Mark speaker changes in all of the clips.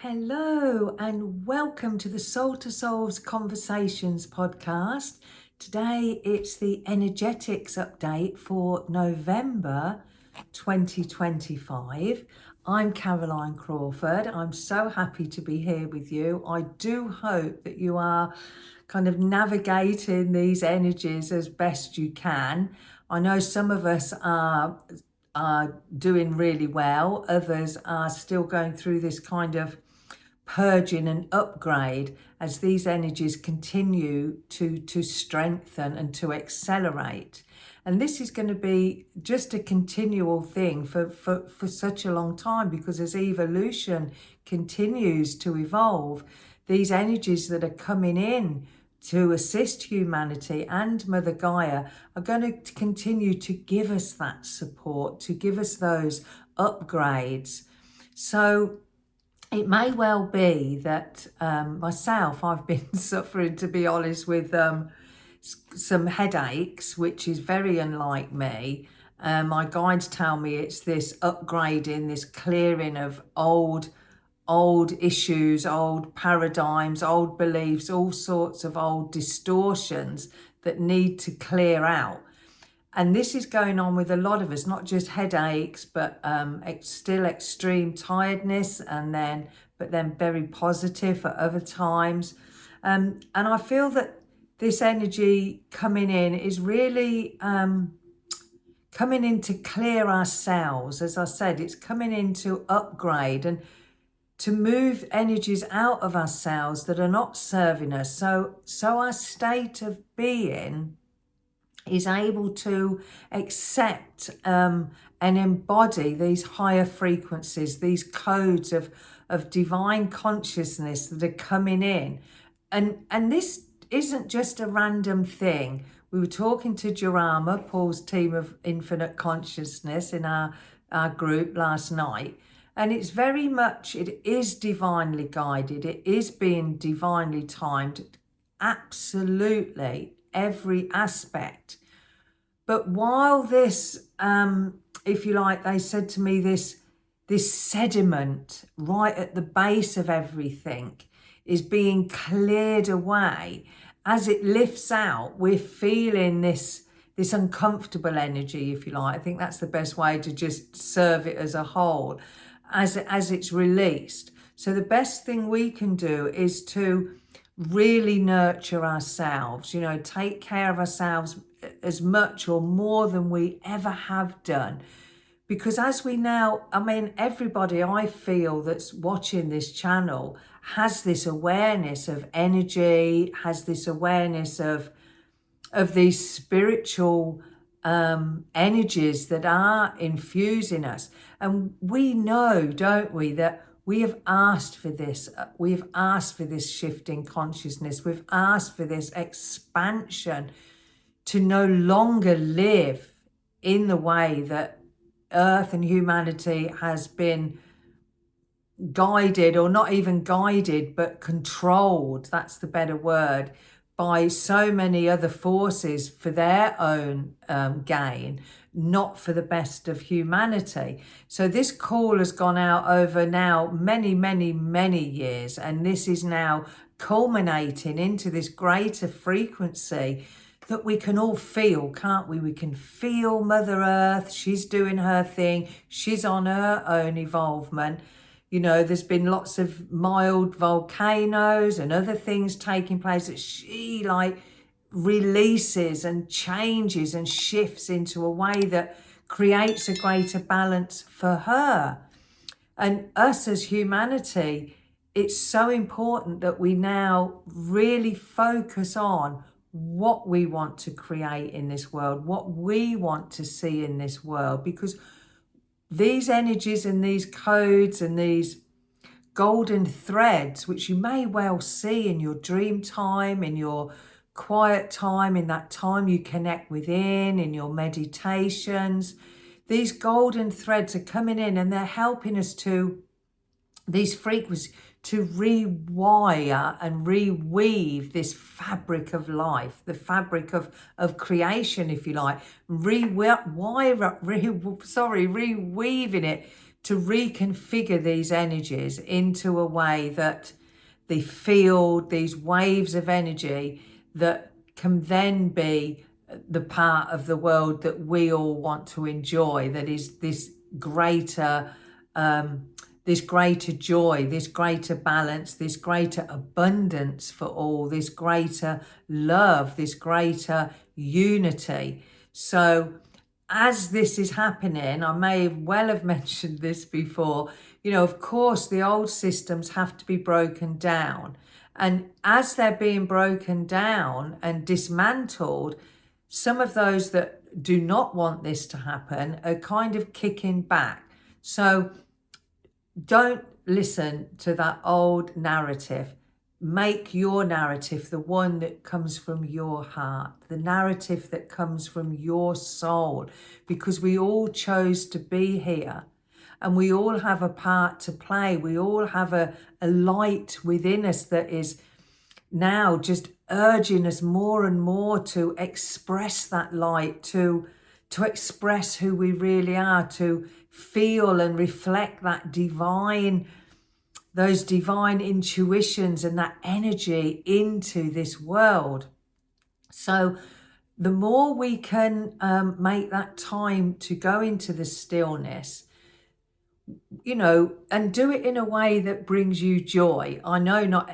Speaker 1: Hello and welcome to the Saltta Souls Conversations podcast. Today it's the energetics update for November 2025. I'm Caroline Crawford. I'm so happy to be here with you. I do hope that you are kind of navigating these energies as best you can. I know some of us are doing really well. Others are still going through this kind of purging and upgrade as these energies continue to strengthen and to accelerate. And this is going to be just a continual thing for such a long time, because as evolution continues to evolve, these energies that are coming in to assist humanity and Mother Gaia are going to continue to give us that support, to give us those upgrades. So it may well be that myself, I've been suffering, to be honest, with some headaches, which is very unlike me. My guides tell me it's this upgrading, this clearing of old issues, old paradigms, old beliefs, all sorts of old distortions that need to clear out. And this is going on with a lot of us, not just headaches, but still extreme tiredness, but then very positive at other times. And I feel that this energy coming in is really coming in to clear ourselves. As I said, it's coming in to upgrade and to move energies out of ourselves that are not serving us. So our state of being is able to accept and embody these higher frequencies, these codes of divine consciousness that are coming in. And this isn't just a random thing. We were talking to Jarama, Paul's team of infinite consciousness, in our group last night. And it's very much, it is divinely guided. It is being divinely timed. Absolutely. Every aspect. But while this, if you like, they said to me, this sediment right at the base of everything is being cleared away, as it lifts out, we're feeling this uncomfortable energy, if you like. I think that's the best way to just serve it as a whole, as it's released. So the best thing we can do is to really nurture ourselves, take care of ourselves as much or more than we ever have done. Because as we now, everybody I feel that's watching this channel has this awareness of energy, has this awareness of these spiritual energies that are infusing us. And we know, don't we, that we have asked for this. We've asked for this shift in consciousness. We've asked for this expansion to no longer live in the way that Earth and humanity has been guided, or not even guided, but controlled, that's the better word, by so many other forces for their own gain, not for the best of humanity. So this call has gone out over now many, many, many years, and this is now culminating into this greater frequency that we can all feel, can't we? We can feel Mother Earth. She's doing her thing. She's on her own evolvement. There's been lots of mild volcanoes and other things taking place that she releases and changes and shifts into a way that creates a greater balance for her. And us as humanity, it's so important that we now really focus on what we want to create in this world, what we want to see in this world, because these energies and these codes and these golden threads, which you may well see in your dream time, in your quiet time, in that time you connect within, in your meditations, these golden threads are coming in and they're helping us to, these frequencies, to rewire and reweave this fabric of life, the fabric of creation, if you like, reweaving it to reconfigure these energies into a way that the field, these waves of energy that can then be the part of the world that we all want to enjoy, that is this greater joy, this greater balance, this greater abundance for all, this greater love, this greater unity. So as this is happening, I may well have mentioned this before, of course the old systems have to be broken down. And as they're being broken down and dismantled, some of those that do not want this to happen are kind of kicking back. So don't listen to that old narrative. Make your narrative the one that comes from your heart, the narrative that comes from your soul, because we all chose to be here and we all have a part to play. We all have a light within us that is now just urging us more and more to express that light, to express who we really are, to feel and reflect that those divine intuitions and that energy into this world. So the more we can make that time to go into the stillness, and do it in a way that brings you joy. I know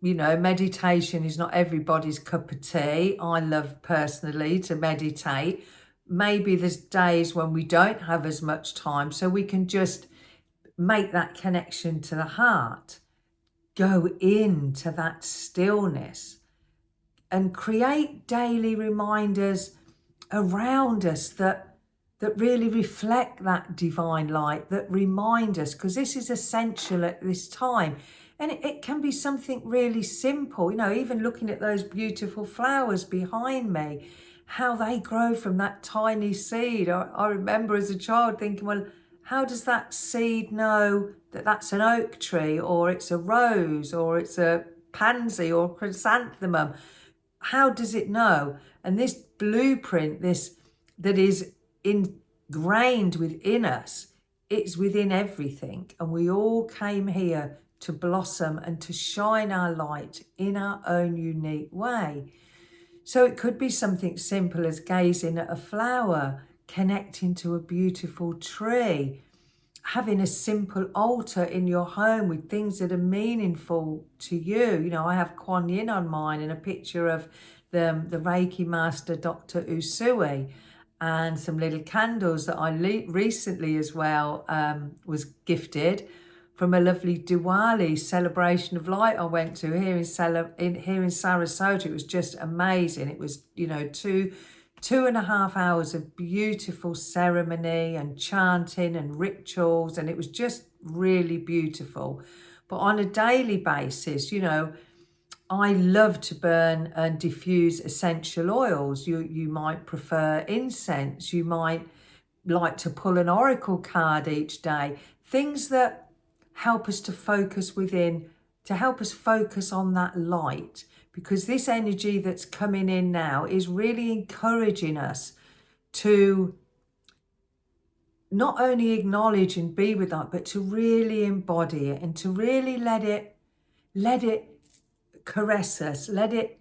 Speaker 1: meditation is not everybody's cup of tea. I love personally to meditate. Maybe there's days when we don't have as much time, so we can just make that connection to the heart, go into that stillness and create daily reminders around us that really reflect that divine light, that remind us, because this is essential at this time. And it can be something really simple, even looking at those beautiful flowers behind me, how they grow from that tiny seed. I remember as a child thinking, well, how does that seed know that that's an oak tree, or it's a rose, or it's a pansy or chrysanthemum? How does it know? And this blueprint, that is ingrained within us, it's within everything. And we all came here to blossom and to shine our light in our own unique way. So it could be something simple as gazing at a flower, connecting to a beautiful tree, having a simple altar in your home with things that are meaningful to you. I have Kuan Yin on mine and a picture of the Reiki master, Dr. Usui, and some little candles that I recently as well was gifted from a lovely Diwali celebration of light I went to here in Sarasota. It was just amazing. It was, 2.5 hours of beautiful ceremony and chanting and rituals, and it was just really beautiful. But on a daily basis, I love to burn and diffuse essential oils. You might prefer incense. You might like to pull an oracle card each day. Things that help us to focus within, to help us focus on that light. Because this energy that's coming in now is really encouraging us to not only acknowledge and be with that, but to really embody it and to really let it caress us, let it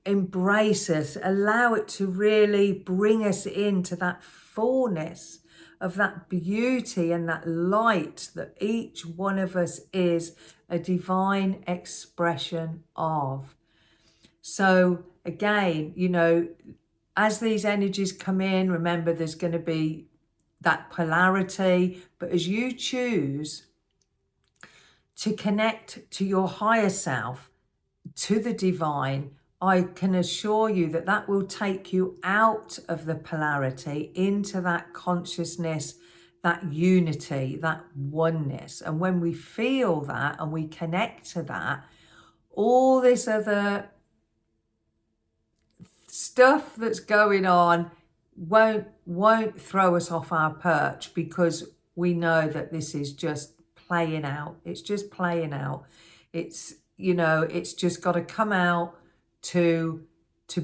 Speaker 1: embrace us, allow it to really bring us into that fullness of that beauty and that light that each one of us is a divine expression of. So again, as these energies come in, remember there's going to be that polarity, but as you choose to connect to your higher self, to the divine, I can assure you that will take you out of the polarity into that consciousness, that unity, that oneness. And when we feel that and we connect to that, all this other stuff that's going on won't throw us off our perch, because we know that this is just playing out. It's just playing out. It's it's just got to come out to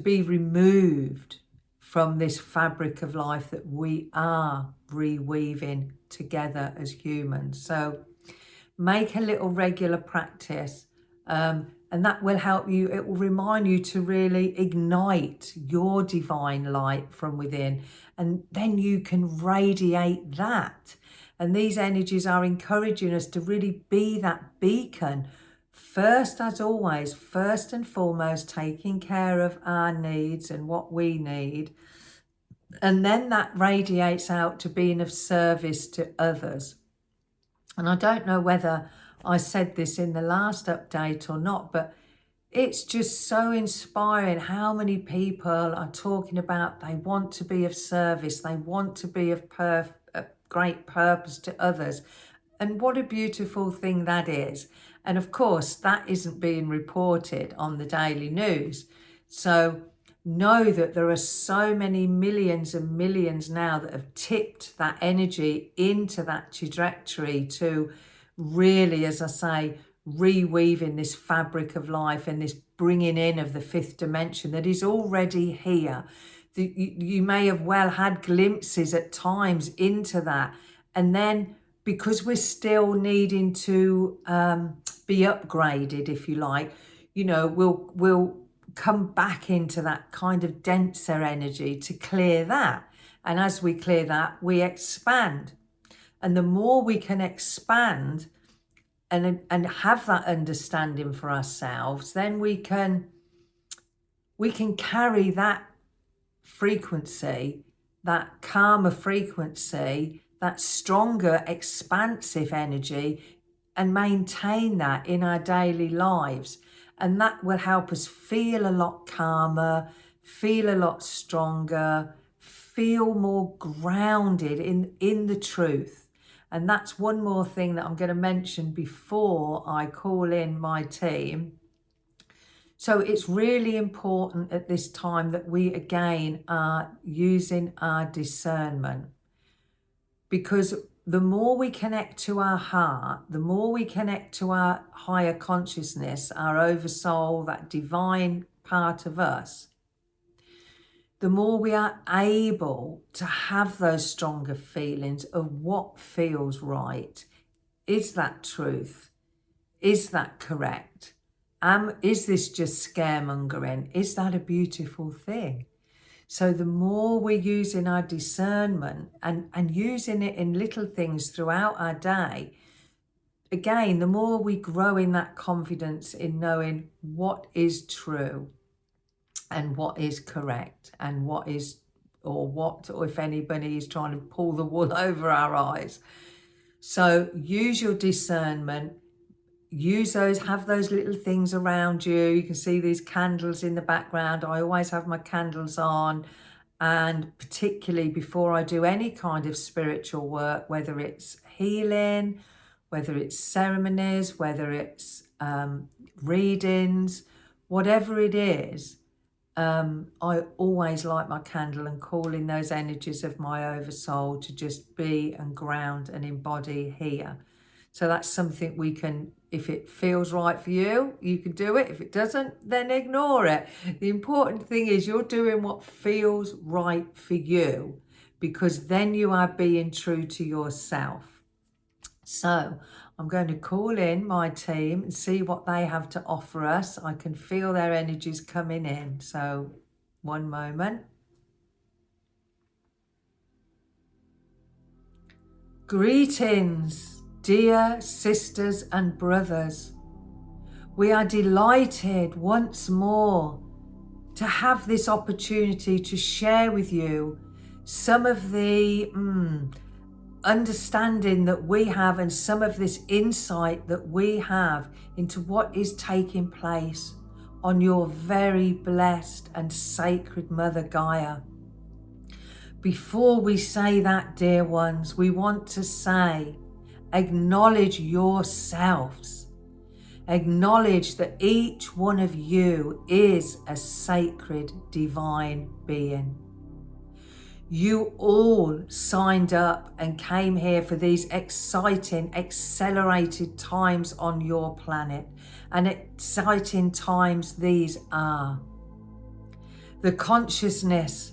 Speaker 1: be removed from this fabric of life that we are reweaving together as humans. So make a little regular practice, and that will help you. It will remind you to really ignite your divine light from within, and then you can radiate that. And these energies are encouraging us to really be that beacon. First, as always, first and foremost, taking care of our needs and what we need. And then that radiates out to being of service to others. And I don't know whether I said this in the last update or not, but it's just so inspiring how many people are talking about they want to be of service, they want to be of great purpose to others. And what a beautiful thing that is. And of course, that isn't being reported on the daily news. So know that there are so many millions and millions now that have tipped that energy into that trajectory to really, as I say, reweaving this fabric of life and this bringing in of the fifth dimension that is already here. You may have well had glimpses at times into that, and then because we're still needing to be upgraded, if you like, we'll come back into that kind of denser energy to clear that. And as we clear that, we expand. And the more we can expand and have that understanding for ourselves, then we can carry that frequency, that calmer frequency, that stronger expansive energy, and maintain that in our daily lives. And that will help us feel a lot calmer, feel a lot stronger, feel more grounded in the truth. And that's one more thing that I'm going to mention before I call in my team. So it's really important at this time that we again are using our discernment, because the more we connect to our heart, the more we connect to our higher consciousness, our oversoul, that divine part of us, the more we are able to have those stronger feelings of what feels right. Is that truth? Is that correct? Is this just scaremongering? Is that a beautiful thing? So the more we're using our discernment and using it in little things throughout our day, again, the more we grow in that confidence in knowing what is true and what is correct and what if anybody is trying to pull the wool over our eyes. So use your discernment. Have those little things around you. You can see these candles in the background. I always have my candles on, and particularly before I do any kind of spiritual work, whether it's healing, whether it's ceremonies, whether it's readings, whatever it is, I always light my candle and call in those energies of my oversoul to just be and ground and embody here. So that's something we can, if it feels right for you, you can do it. If it doesn't, then ignore it. The important thing is you're doing what feels right for you, because then you are being true to yourself. So I'm going to call in my team and see what they have to offer us. I can feel their energies coming in. So one moment. Greetings, dear sisters and brothers. We are delighted once more to have this opportunity to share with you some of the understanding that we have and some of this insight that we have into what is taking place on your very blessed and sacred Mother Gaia. Before we say that, dear ones, we want to say, acknowledge yourselves. Acknowledge that each one of you is a sacred divine being. You all signed up and came here for these exciting, accelerated times on your planet. And exciting times these are. The consciousness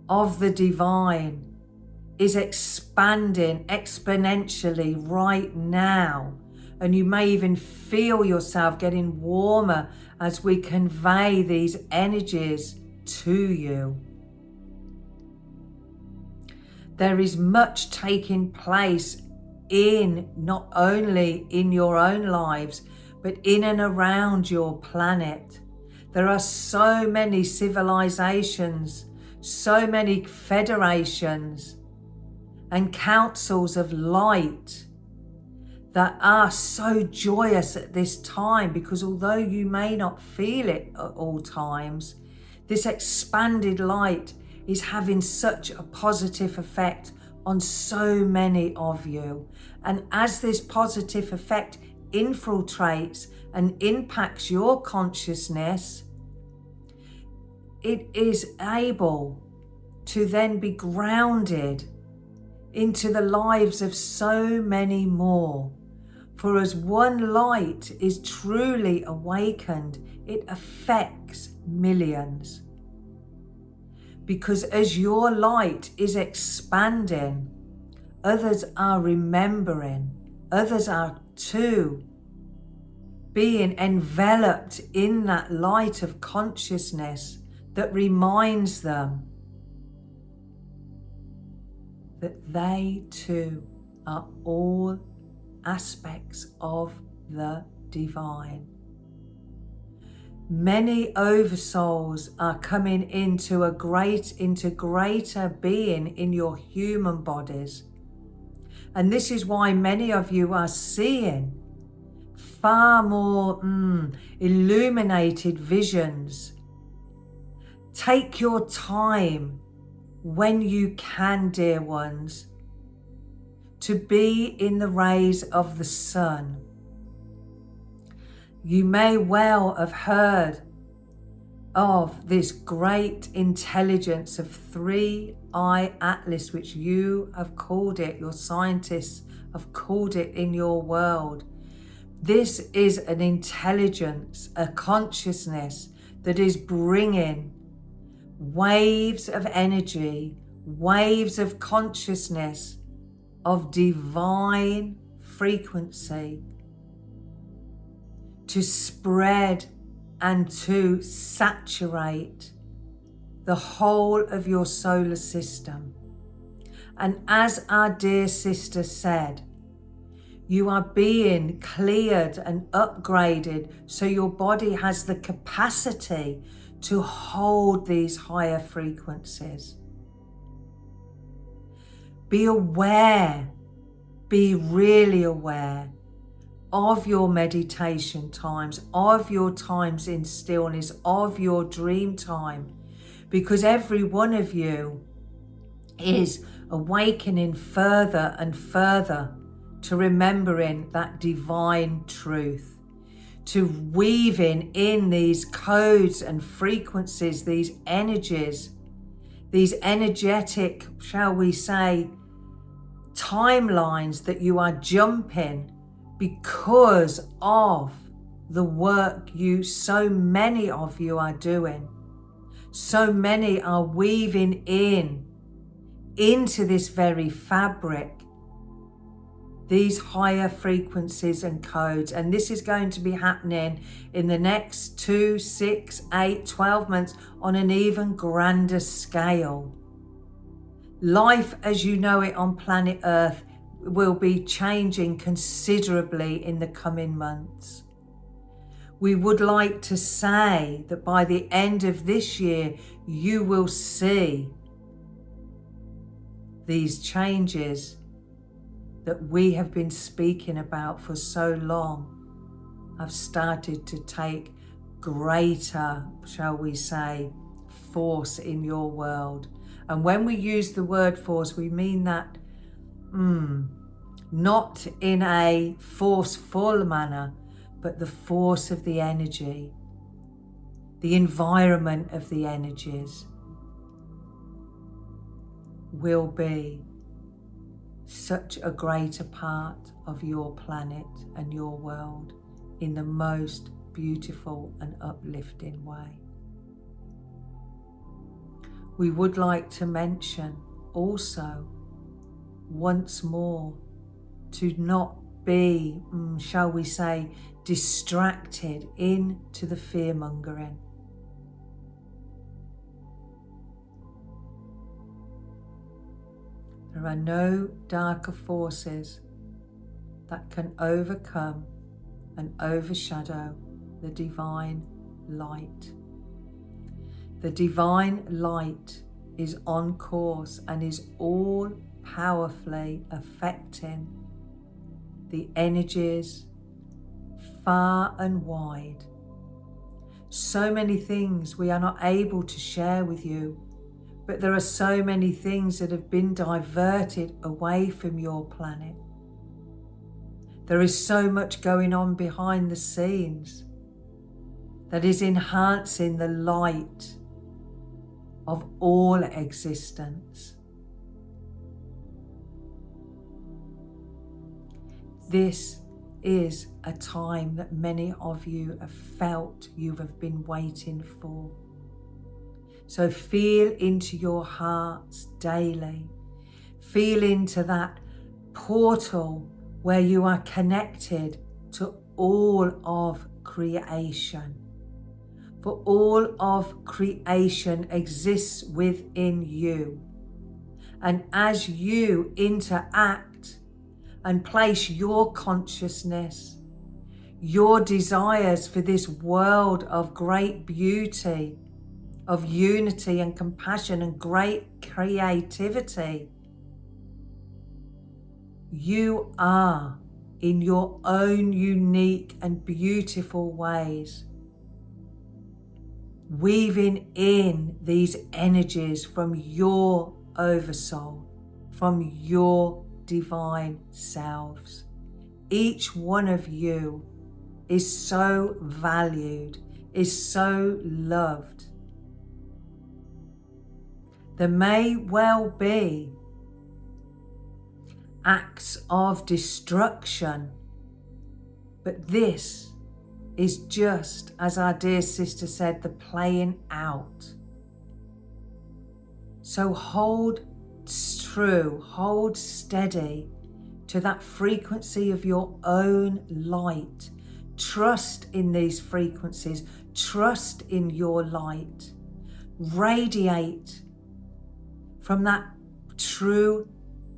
Speaker 1: of the divine is expanding exponentially right now. And you may even feel yourself getting warmer as we convey these energies to you. There is much taking place in not only in your own lives, but in and around your planet. There are so many civilizations, so many federations and councils of light that are so joyous at this time, because although you may not feel it at all times, this expanded light is having such a positive effect on so many of you. And as this positive effect infiltrates and impacts your consciousness, it is able to then be grounded into the lives of so many more. For as one light is truly awakened, it affects millions. Because as your light is expanding, others are remembering, others are too being enveloped in that light of consciousness that reminds them that they too are all aspects of the divine. Many oversouls are coming into greater being in your human bodies. And this is why many of you are seeing far more illuminated visions. Take your time when you can, dear ones, to be in the rays of the sun. You may well have heard of this great intelligence of 3-eye atlas, which you have called it, your scientists have called it in your world. This is an intelligence, a consciousness that is bringing waves of energy, waves of consciousness, of divine frequency to spread and to saturate the whole of your solar system. And as our dear sister said, you are being cleared and upgraded so your body has the capacity to hold these higher frequencies. Be aware, be really aware of your meditation times, of your times in stillness, of your dream time, because every one of you is awakening further and further to remembering that divine truth, to weaving in these codes and frequencies, these energies, these energetic, shall we say, timelines that you are jumping because of the work so many of you are doing. So many are weaving into this very fabric, these higher frequencies and codes. And this is going to be happening in the next 2, 6, 8, 12 months on an even grander scale. Life as you know it on planet Earth will be changing considerably in the coming months. We would like to say that by the end of this year, you will see these changes that we have been speaking about for so long have started to take greater, shall we say, force in your world. And when we use the word force, we mean that not in a forceful manner, but the force of the energy, the environment of the energies will be such a greater part of your planet and your world in the most beautiful and uplifting way. we would like to mention also once more to not be, shall we say, distracted into the fear-mongering. There are no darker forces that can overcome and overshadow the divine light. The divine light is on course and is all powerfully affecting the energies far and wide. So many things we are not able to share with you, but there are so many things that have been diverted away from your planet. There is so much going on behind the scenes that is enhancing the light of all existence. This is a time that many of you have felt you have been waiting for. So feel into your hearts daily. Feel into that portal where you are connected to all of creation. For all of creation exists within you. And as you interact and place your consciousness, your desires for this world of great beauty, of unity and compassion and great creativity, you are, in your own unique and beautiful ways, weaving in these energies from your Oversoul, from your divine selves. Each one of you is so valued, is so loved. There may well be acts of destruction, but this is just, as our dear sister said, the playing out. So hold true, hold steady to that frequency of your own light. Trust in these frequencies, trust in your light. Radiate from that true,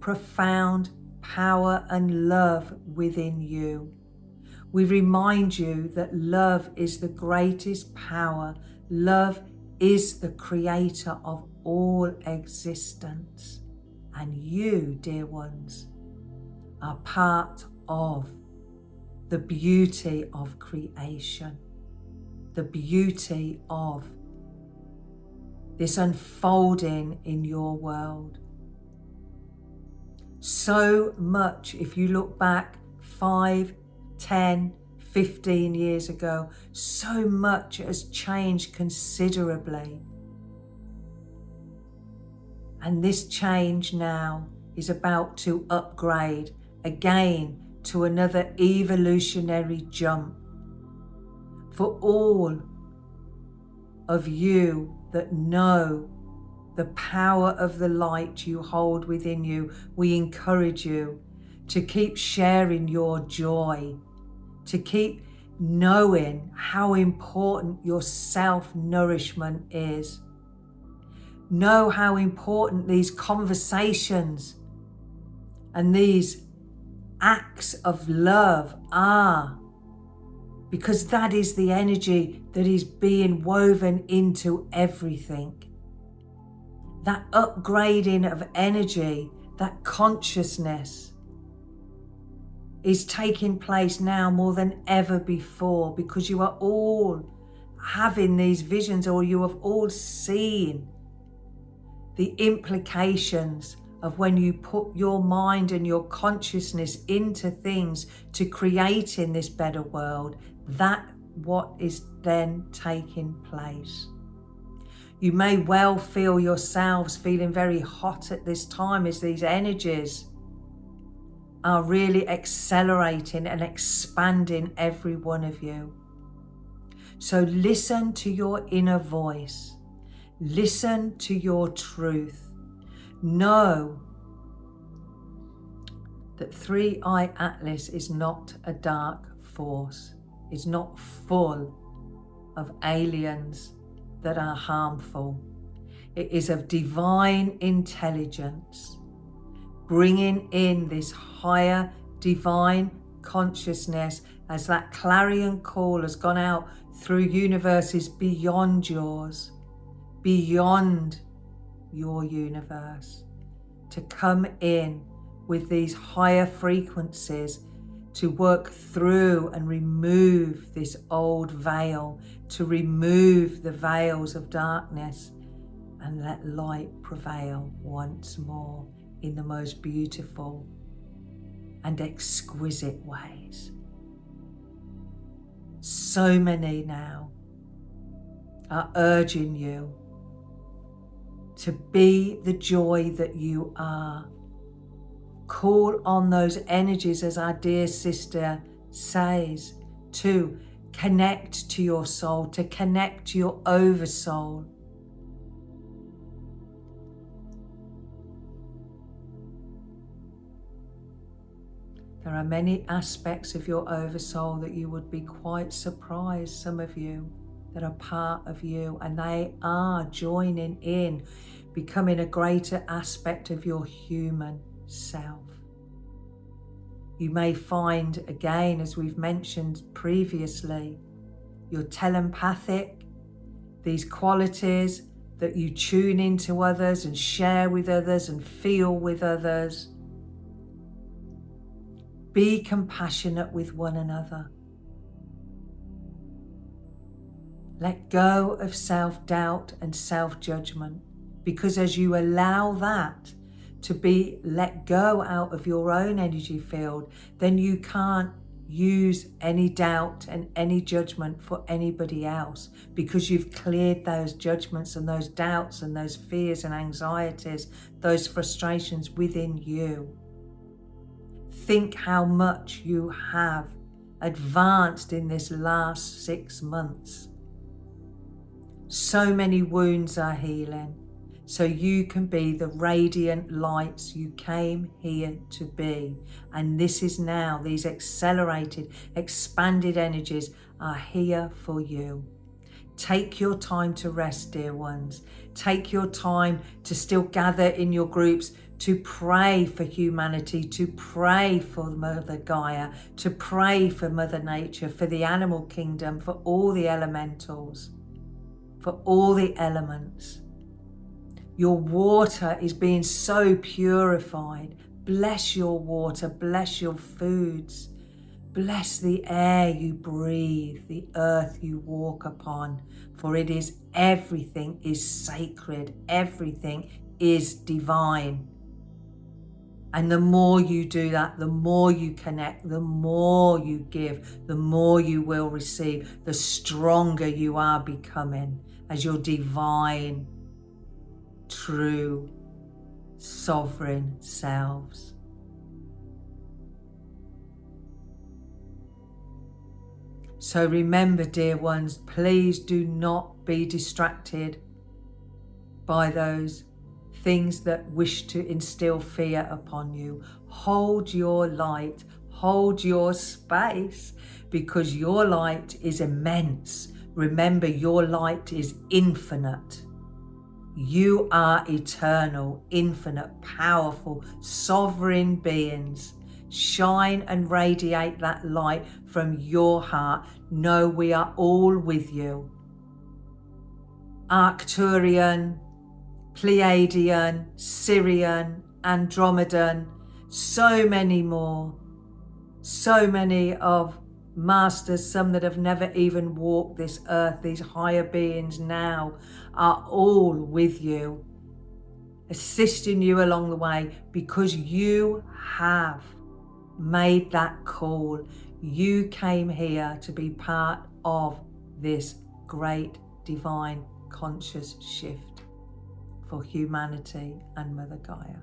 Speaker 1: profound power and love within you. We remind you that love is the greatest power. Love is the creator of all existence. And you, dear ones, are part of the beauty of creation, the beauty of this unfolding in your world. So much, if you look back 5, 10, 15 years ago, so much has changed considerably. And this change now is about to upgrade again to another evolutionary jump. For all of you that know the power of the light you hold within you, we encourage you to keep sharing your joy, to keep knowing how important your self-nourishment is. Know how important these conversations and these acts of love are, because that is the energy that is being woven into everything. That upgrading of energy, that consciousness is taking place now more than ever before, because you are all having these visions, or you have all seen the implications of when you put your mind and your consciousness into things to creating this better world. That what is then taking place. You may well feel yourselves feeling very hot at this time, as these energies are really accelerating and expanding every one of you. So listen to your inner voice. Listen to your truth. Know that 3i Atlas is not a dark force. It's not full of aliens that are harmful. It is of divine intelligence, bringing in this higher divine consciousness as that clarion call has gone out through universes beyond yours, beyond your universe, to come in with these higher frequencies to work through and remove this old veil, to remove the veils of darkness and let light prevail once more in the most beautiful and exquisite ways. So many now are urging you to be the joy that you are. Call on those energies, as our dear sister says, to connect to your soul, to connect to your oversoul. There are many aspects of your oversoul that you would be quite surprised, some of you, that are part of you, and they are joining in, becoming a greater aspect of your human self. You may find, again, as we've mentioned previously, you're telepathic, these qualities that you tune into others and share with others and feel with others. Be compassionate with one another. Let go of self-doubt and self-judgment, because as you allow that to be let go out of your own energy field, then you can't use any doubt and any judgment for anybody else, because you've cleared those judgments and those doubts and those fears and anxieties, those frustrations within you. Think how much you have advanced in this last 6 months. So many wounds are healing, so you can be the radiant lights you came here to be. And this is now, these accelerated, expanded energies are here for you. Take your time to rest, dear ones. Take your time to still gather in your groups, to pray for humanity, to pray for Mother Gaia, to pray for Mother Nature, for the animal kingdom, for all the elementals, for all the elements. Your water is being so purified. Bless your water, bless your foods, bless the air you breathe, the earth you walk upon, for it is, everything is sacred, everything is divine. And the more you do that, the more you connect, the more you give, the more you will receive, the stronger you are becoming as your divine, true, sovereign selves. So remember, dear ones, please do not be distracted by those things that wish to instill fear upon you. Hold your light, hold your space, because your light is immense. Remember, your light is infinite. You are eternal, infinite, powerful, sovereign beings. Shine and radiate that light from your heart. Know we are all with you. Arcturian, Pleiadian, Syrian, Andromedan, so many more. So many of masters, some that have never even walked this earth, these higher beings now are all with you, assisting you along the way, because you have made that call. You came here to be part of this great divine conscious shift for humanity and Mother Gaia.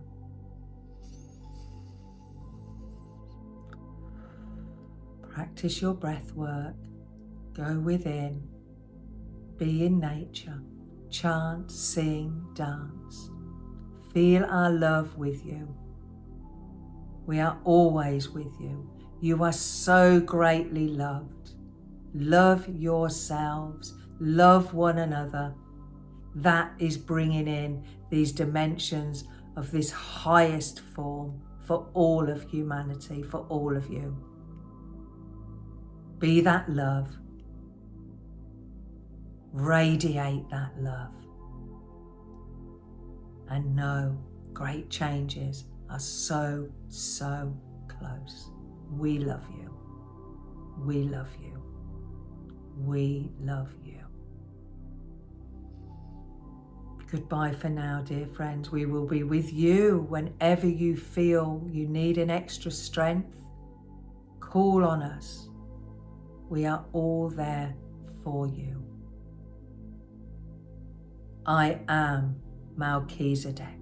Speaker 1: Practice your breath work. Go within. Be in nature. chant, sing, dance. Feel our love with you. We are always with you. You are so greatly loved. Love yourselves. Love one another. That is bringing in these dimensions of this highest form for all of humanity, for all of you. Be that love. Radiate that love. And know great changes are so, so close. We love you. We love you. We love you. Goodbye for now, dear friends. We will be with you whenever you feel you need an extra strength. Call on us. We are all there for you. I am Melchizedek.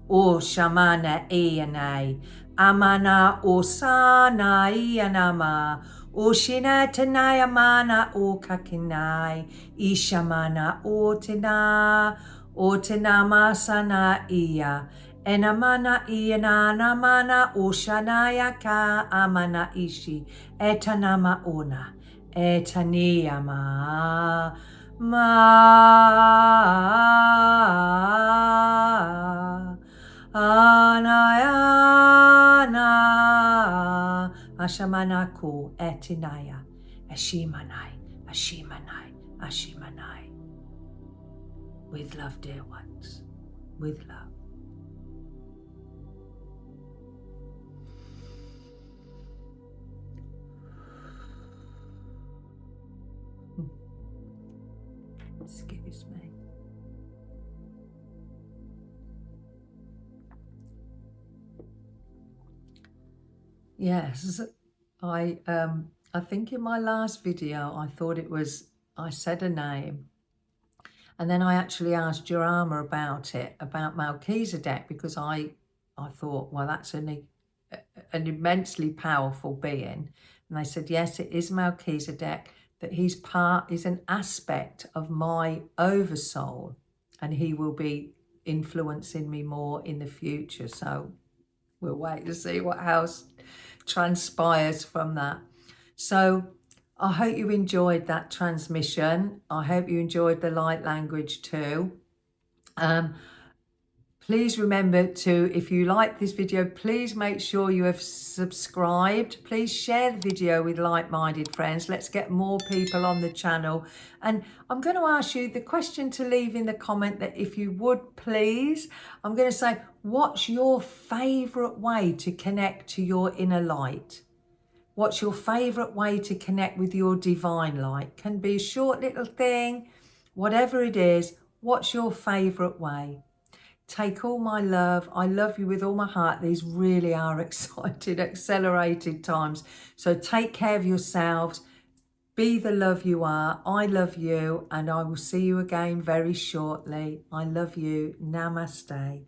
Speaker 1: O Shamana Iyanai, Amana O Sana Iyanama, O Shina Tanaya Mana O Kakinai, Ishamana O Tina, O Tinama Sana Iya, Enamana Iyana Namana O Shanaya Ka Amana Ishi, Etanama Ona, Etaniyama. Anayana Ashamanaku Etinaya Ashimanai Ashimanai Ashimanai. With love, dear ones, with love. Excuse me. Yes, I think in my last video I thought I said a name, and then I actually asked Jarama about it, about Melchizedek, because I thought, well, that's an immensely powerful being, and they said yes, it is Melchizedek, that he's an aspect of my Oversoul, and he will be influencing me more in the future. So we'll wait to see what else transpires from that. So I hope you enjoyed that transmission. I hope you enjoyed the light language too. Please remember to, if you like this video, please make sure you have subscribed. Please share the video with like-minded friends. Let's get more people on the channel. And I'm going to ask you the question to leave in the comment, that if you would please, I'm going to say, what's your favourite way to connect to your inner light? What's your favourite way to connect with your divine light? Can be a short little thing, whatever it is. What's your favourite way? Take all my love. I love you with all my heart. These really are exciting, accelerated times. So take care of yourselves. Be the love you are. I love you, and I will see you again very shortly. I love you. Namaste.